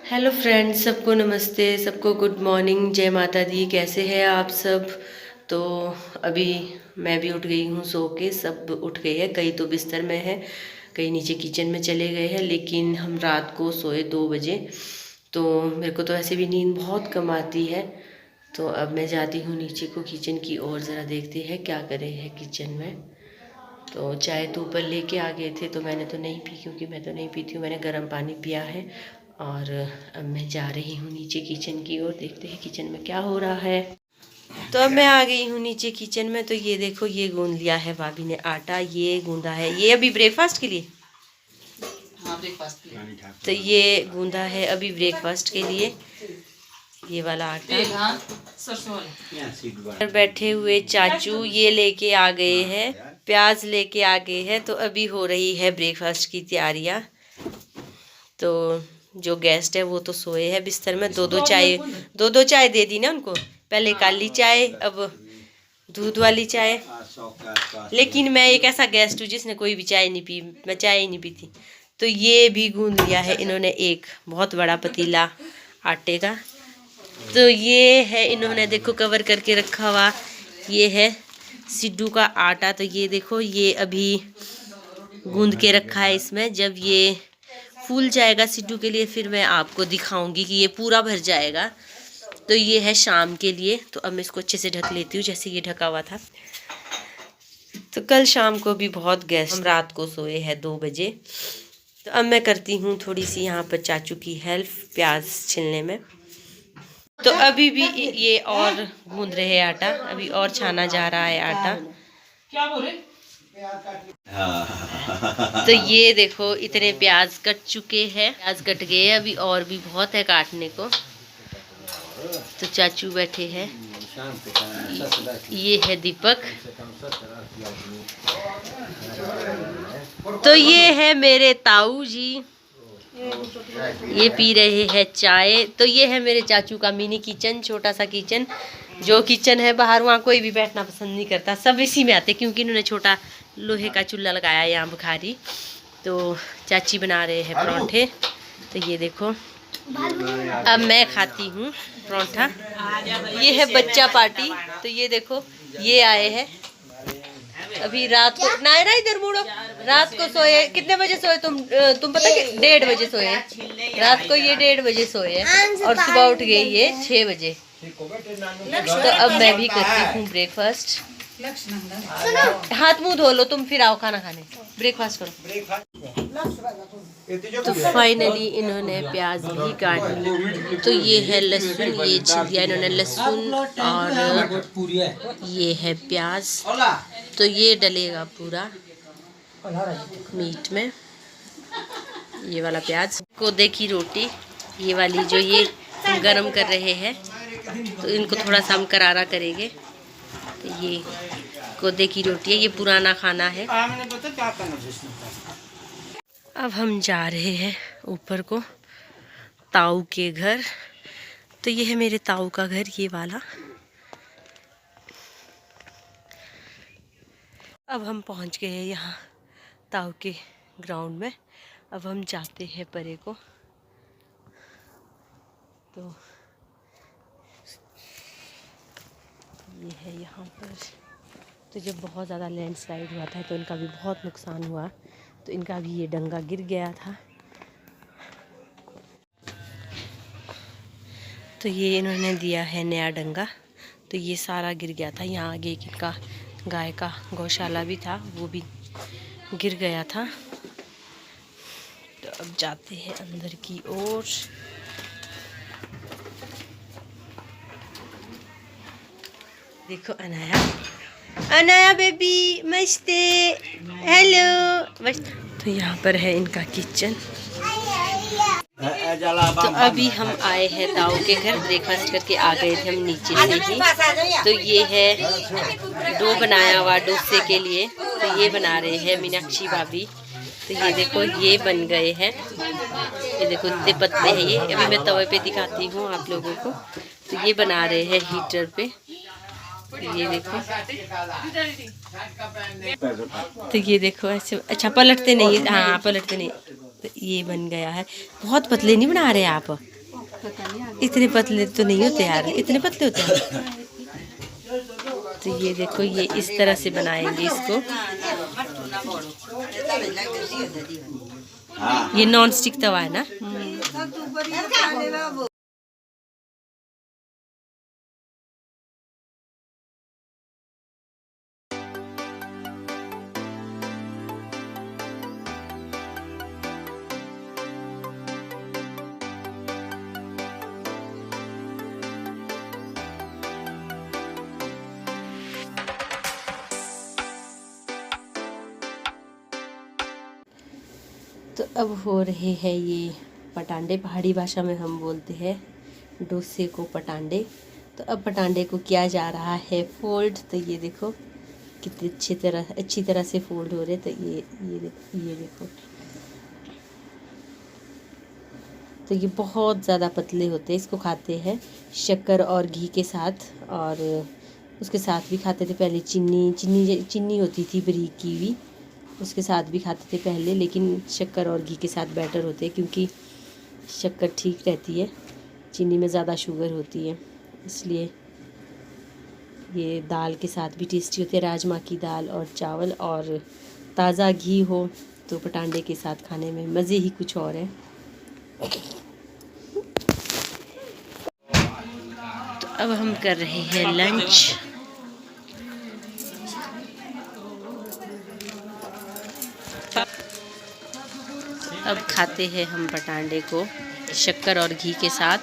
Hello friends, सबको नमस्ते, सबको गुड मॉर्निंग, जय माता दी। कैसे हैं आप सब? तो अभी मैं भी उठ गई हूँ सो के। सब उठ गए हैं, कई तो बिस्तर में है, कई नीचे किचन में चले गए हैं। लेकिन हम रात को सोए 2 बजे। तो मेरे को तो ऐसे भी नींद बहुत कम आती है। तो अब मैं जाती हूँ नीचे को किचन की ओर, ज़रा देखते हैं क्या करे है किचन में। तो चाय तो ऊपर लेके आ गए थे, तो मैंने तो नहीं पी, क्योंकि मैं तो नहीं पीती हूँ। मैंने गर्म पानी पिया है। और अब मैं जा रही हूँ नीचे किचन की ओर, देखते हैं किचन में क्या हो रहा है। तो अब मैं आ गई हूँ नीचे किचन में। तो ये देखो, ये गूंद लिया है भाभी ने आटा, ये गूंदा है, ये अभी ब्रेकफास्ट के लिए। हाँ, ब्रेकफास्ट के लिए। तो ये गूंदा है अभी ब्रेकफास्ट के लिए, ये वाला आटा। हाँ, सरसों वाला। बैठे हुए चाचू ये लेके आ गए हैं, प्याज लेके आ गए हैं। तो अभी हो रही है ब्रेकफास्ट की तैयारियाँ। तो जो गेस्ट है वो तो सोए हैं बिस्तर में। दो दो चाय दे दी ना उनको, पहले काली चाय, अब दूध वाली चाय। लेकिन मैं एक ऐसा गेस्ट हूँ जिसने कोई भी चाय नहीं पी, मैं चाय ही नहीं पीती। तो ये भी गूंद लिया है इन्होंने, एक बहुत बड़ा पतीला आटे का। तो ये है, इन्होंने देखो कवर करके रखा हुआ, ये है सिड्डू का आटा। तो ये देखो, ये अभी गूंद के रखा है इसमें। जब ये फूल जाएगा सिड्डू के लिए, फिर मैं आपको दिखाऊंगी कि ये पूरा भर जाएगा। तो ये है शाम के लिए। तो अब मैं इसको अच्छे से ढक लेती हूँ, जैसे ये ढका हुआ था। तो कल शाम को भी बहुत गेस्ट, हम रात को सोए हैं 2 बजे। तो अब मैं करती हूँ थोड़ी सी यहाँ पर चाचू की हेल्प प्याज छिलने में। तो अभी भी ये और गूंद रहे हैं आटा, अभी और छाना जा रहा है आटा। क्या बोले? तो ये देखो, इतने प्याज कट चुके हैं, प्याज कट गए, अभी और भी बहुत है काटने को। तो चाचू बैठे हैं, ये है दीपक। तो ये है मेरे ताऊ जी, ये पी रहे हैं चाय। तो ये है मेरे चाचू का मिनी किचन, छोटा सा किचन। जो किचन है बाहर, वहाँ कोई भी बैठना पसंद नहीं करता, सब इसी में आते, क्योंकि इन्होंने छोटा लोहे का चूल्हा लगाया है यहाँ बुखारी। तो चाची बना रहे हैं परांठे। तो ये देखो, अब मैं खाती हूँ परांठा। ये है बच्चा पार्टी। तो ये देखो, ये आए हैं अभी रात को। नायरा इधर मुड़ो, रात को सोए कितने बजे सोए तुम पता कि 1:30 बजे सोए रात को। ये 1:30 बजे सोए हैं और सुबह उठ गए ये 6 बजे। तो अब मैं भी करती हूँ ब्रेकफास्ट। हाथ मुंह धो लो तुम, फिर आओ खाना खाने, ब्रेकफास्ट करो। तो फाइनली इन्होंने प्याज भी काट ली। तो ये है लहसुन, ये छील दिया इन्होंने लहसुन, और ये है प्याज। तो ये डलेगा पूरा मीट में, ये वाला प्याज। कोदे की रोटी, ये वाली जो ये गरम कर रहे हैं, तो इनको थोड़ा सा हम करारा करेंगे। तो ये कोदे की रोटी है, ये पुराना खाना है। अब हम जा रहे हैं ऊपर को, ताऊ के घर। तो ये है मेरे ताऊ का घर, ये वाला। अब हम पहुंच गए हैं यहाँ ताऊ के ग्राउंड में। अब हम जाते हैं परे को। तो ये है यहाँ पर। तो जब बहुत ज़्यादा लैंडस्लाइड हुआ था, तो इनका भी बहुत नुकसान हुआ। तो इनका भी ये डंगा गिर गया था। तो ये इन्होंने दिया है नया डंगा। तो ये सारा गिर गया था। यहाँ आगे एक इनका गाय का गौशाला भी था, वो भी गिर गया था। तो अब जाते हैं अंदर की ओर। देखो अनाया, अनाया बेबी, मस्ते, हेलो मस्त। तो यहाँ पर है इनका किचन। तो अभी हम आए हैं ताऊ के घर, ब्रेकफास्ट करके आ गए थे हम नीचे से ही। तो ये है डो बनाया हुआ डोसे के लिए। तो ये बना रहे हैं मीनाक्षी भाभी। तो ये देखो, ये बन गए हैं, ये देखो इतने पतले हैं ये। अभी मैं तवे पे दिखाती हूँ आप लोगों को। तो ये बना रहे हैं हीटर पे। ये देखो, तो ये देखो ऐसे। अच्छा, पलटते नहीं, हाँ पलटते नहीं। तो ये बन गया है। बहुत पतले नहीं बना रहे आप, इतने पतले तो नहीं होते यार, इतने पतले होते हैं। तो ये देखो, ये इस तरह से बनाएंगे इसको। ये नॉन स्टिक तवा है ना। तो अब हो रहे हैं ये पटांडे, पहाड़ी भाषा में हम बोलते हैं डोसे को पटांडे। तो अब पटांडे को किया जा रहा है फोल्ड। तो ये देखो कितनी अच्छी तरह से फोल्ड हो रहे। तो ये देखो, तो ये बहुत ज़्यादा पतले होते हैं। इसको खाते हैं शक्कर और घी के साथ, और उसके साथ भी खाते थे पहले चीनी होती थी बारीक की हुई, उसके साथ भी खाते थे पहले। लेकिन शक्कर और घी के साथ बेटर होते हैं, क्योंकि शक्कर ठीक रहती है, चीनी में ज़्यादा शुगर होती है। इसलिए ये दाल के साथ भी टेस्टी होते हैं, राजमा की दाल और चावल, और ताज़ा घी हो तो पटांडे के साथ खाने में मज़े ही कुछ और है। तो अब हम कर रहे हैं लंच। अब खाते हैं हम पटांडे को शक्कर और घी के साथ।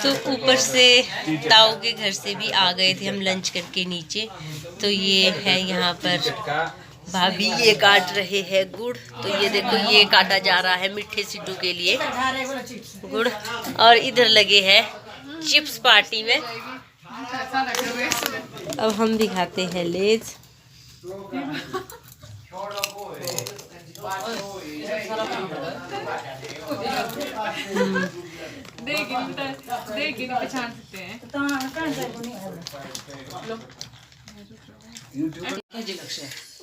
तो ऊपर से ताऊ के घर से भी आ गए थे हम लंच करके नीचे। तो ये है यहाँ पर भाभी ये काट रहे हैं गुड़। तो ये देखो, ये काटा जा रहा है मिठे सिड्डू के लिए गुड़। और इधर लगे हैं चिप्स पार्टी में। अब हम भी खाते हैं लेज। पहचान सकते हैं।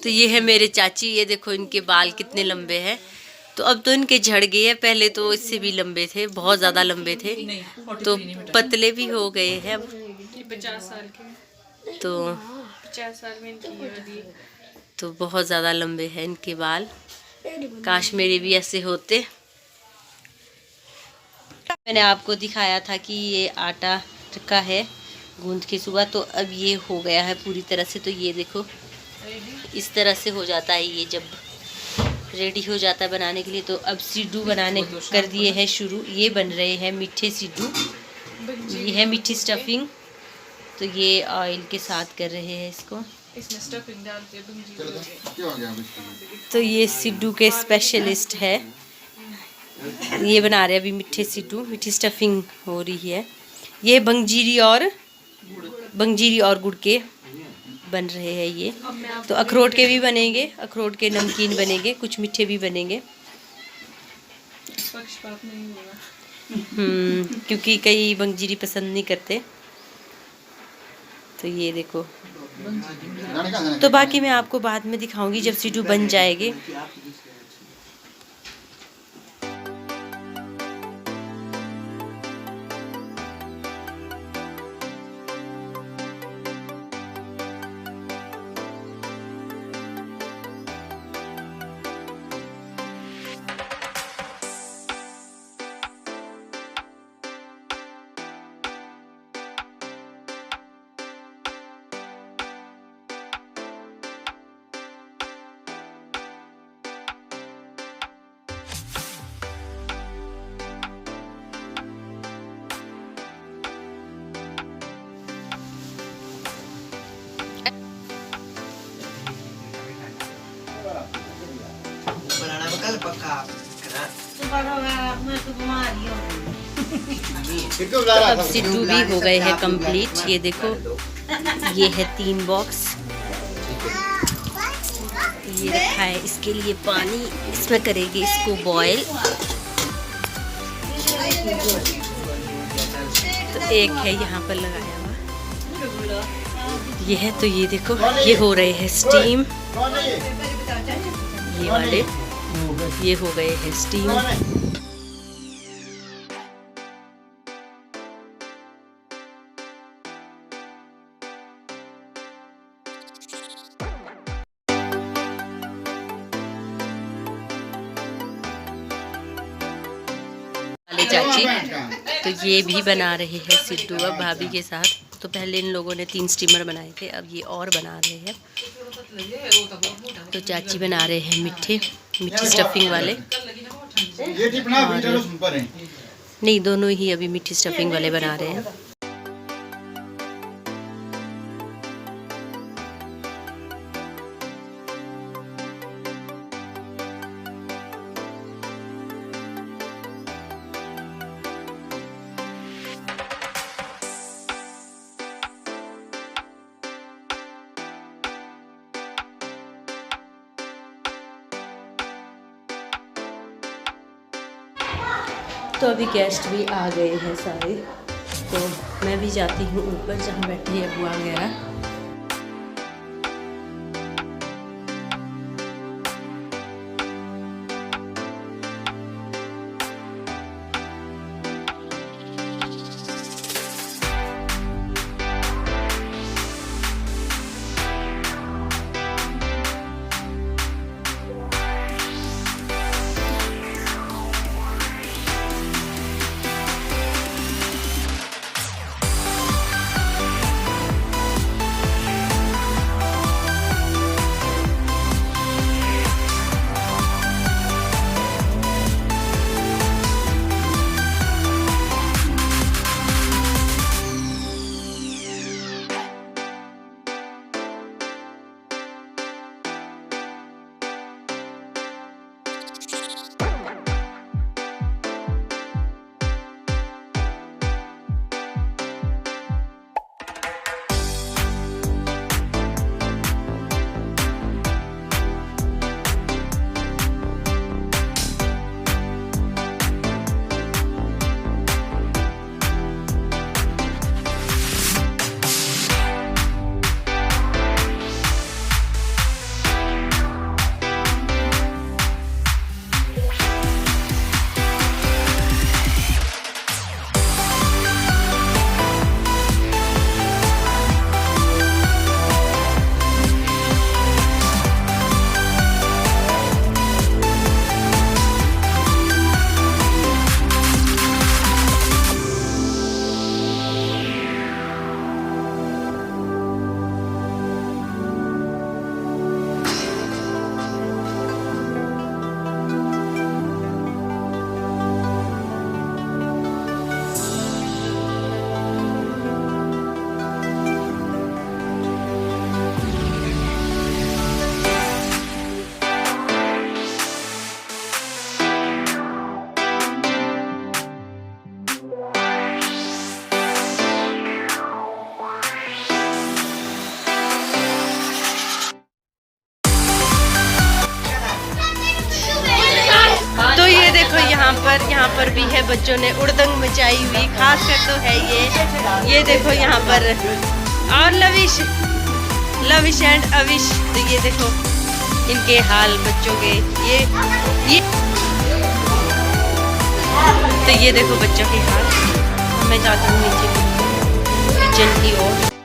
तो ये है मेरे चाची, ये देखो इनके बाल कितने लंबे हैं। तो अब तो इनके झड़ गए हैं, पहले तो इससे भी लंबे थे, बहुत ज़्यादा लंबे थे। तो पतले भी हो गए हैं अब। 50 साल के, तो 50 साल में इनकी तो बहुत ज़्यादा लंबे हैं इनके बाल। काश मेरे भी ऐसे होते। मैंने आपको दिखाया था कि ये आटा का है गूंद के सुबह, तो अब ये हो गया है पूरी तरह से। तो ये देखो इस तरह से हो जाता है ये, जब रेडी हो जाता है बनाने के लिए। तो अब सिड्डू बनाने कर दिए हैं शुरू। ये बन रहे हैं मीठे सिड्डू, ये है मीठी स्टफिंग। तो ये ऑयल के साथ कर रहे हैं इसको। इसमें स्टफिंग डालते हैं। तो ये सिड्डू के स्पेशलिस्ट है, ये बना रहे हैं अभी मीठे सिड्डू, मीठी स्टफिंग हो रही है। ये बंजीरी और गुड़ के बन रहे हैं ये। तो अखरोट के भी बनेंगे, अखरोट के नमकीन बनेंगे, कुछ मीठे भी बनेंगे। पक्षपात नहीं होगा। क्योंकि कई बंजीरी पसंद नहीं करते। तो ये देखो, तो बाकी मैं आपको बाद में दिखाऊंगी जब सिड्डू बन जाएंगे। तो अब सिड्डू भी हो गए हैं कंप्लीट। ये देखो, ये है 3 बॉक्स। ये रखा है इसके लिए पानी, इसमें करेंगे इसको बॉयल। तो एक है यहाँ पर लगाया हुआ, ये है। तो ये देखो, ये हो रहे हैं स्टीम, ये वाले ये हो गए हैं स्टीम। चाची। तो ये भी बना रहे हैं सिद्धू अब भाभी के साथ। तो पहले इन लोगों ने 3 स्टीमर बनाए थे, अब ये और बना रहे हैं। तो चाची बना रहे हैं मीठी स्टफिंग वाले। नहीं, दोनों ही अभी मीठी स्टफिंग वाले बना रहे हैं। तो अभी गेस्ट भी आ गए हैं सारे, तो मैं भी जाती हूँ ऊपर जहाँ बैठी है बुआ वगैरह। यहाँ पर भी है, बच्चों ने उड़दंग मचाई हुई, खास कर तो है ये देखो यहाँ पर। और लविश एंड अविश, तो ये देखो इनके हाल बच्चों के, ये तो ये देखो बच्चों के हाल। मैं जाती हूँ नीचे किचन की ओर।